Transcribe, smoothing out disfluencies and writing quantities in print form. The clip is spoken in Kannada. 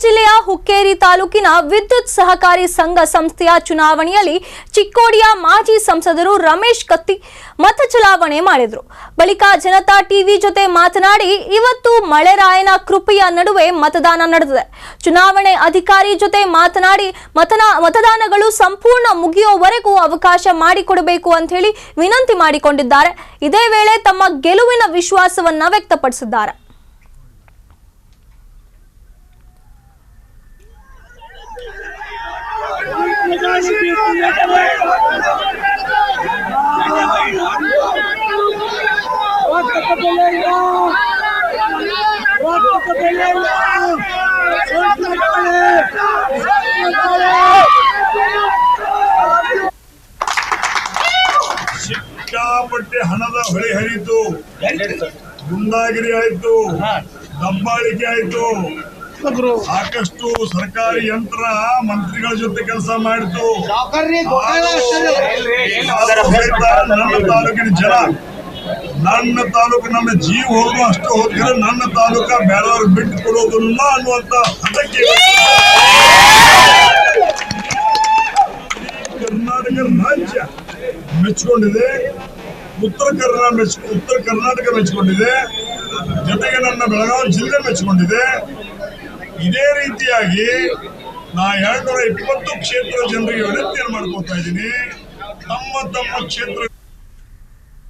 ಜಿಲ್ಲೆಯ ಹುಕ್ಕೇರಿ ತಾಲೂಕಿನ ವಿದ್ಯುತ್ ಸಹಕಾರಿ ಸಂಘ ಸಂಸ್ಥೆಯ ಚುನಾವಣೆಯಲ್ಲಿ ಚಿಕ್ಕೋಡಿಯ ಮಾಜಿ ಸಂಸದರು ರಮೇಶ್ ಕತ್ತಿ ಮತ ಚಲಾವಣೆ ಮಾಡಿದರು. ಬಳಿಕ ಜನತಾ ಟಿವಿ ಜೊತೆ ಮಾತನಾಡಿ, ಇವತ್ತು ಮಳೆರಾಯನ ಕೃಪೆಯ ನಡುವೆ ಮತದಾನ ನಡೆದಿದೆ. ಚುನಾವಣೆ ಅಧಿಕಾರಿ ಜೊತೆ ಮಾತನಾಡಿ ಮತದಾನಗಳು ಸಂಪೂರ್ಣ ಮುಗಿಯುವವರೆಗೂ ಅವಕಾಶ ಮಾಡಿಕೊಡಬೇಕು ಅಂತ ಹೇಳಿ ವಿನಂತಿ ಮಾಡಿಕೊಂಡಿದ್ದಾರೆ. ಇದೇ ವೇಳೆ ತಮ್ಮ ಗೆಲುವಿನ ವಿಶ್ವಾಸವನ್ನ ವ್ಯಕ್ತಪಡಿಸಿದ್ದಾರೆ. ಸಿಕ್ಕಾಪಟ್ಟೆ ಹಣದ ಹೊಳೆ ಹರಿಯಿತು, ಗುಂಡಾಗಿರಿ ಆಯ್ತು, ದಬ್ಬಾಳಿಕೆ ಆಯ್ತು. ಸಾಕಷ್ಟು ಸರ್ಕಾರಿ ಯಂತ್ರ ಮಂತ್ರಿಗಳ ಜೊತೆ ಕೆಲಸ ಮಾಡಿತು. ನನ್ನ ತಾಲೂಕಿನ ಜನ, ನನ್ನ ತಾಲೂಕು ನನ್ನ ಜೀವ ಹೋದ್ರು ಅಷ್ಟು ಹೋದ್ರೆ ನನ್ನ ತಾಲೂಕ ಬೇರೆಯವ್ರು ಬಿಟ್ಟು ಕೊಡೋದಿಲ್ಲ ಅನ್ನುವಂತ ಹಠಕ್ಕೆ ಕರ್ನಾಟಕ ರಾಜ್ಯ ಮೆಚ್ಚಿಕೊಂಡಿದೆ, ಉತ್ತರ ಕರ್ನಾಟಕ ಮೆಚ್ಚಿಕೊಂಡಿದೆ, ಜೊತೆಗೆ ನನ್ನ ಬೆಳಗಾವಿ ಜಿಲ್ಲೆ ಮೆಚ್ಚಿಕೊಂಡಿದೆ. ಇದೇ ರೀತಿಯಾಗಿ ನಾ 220 ಕ್ಷೇತ್ರ ಜನರಿಗೆ ವಿನಂತಿಯನ್ನು ಮಾಡ್ಕೊತಾ ಇದ್ದೀನಿ. ತಮ್ಮ ಕ್ಷೇತ್ರ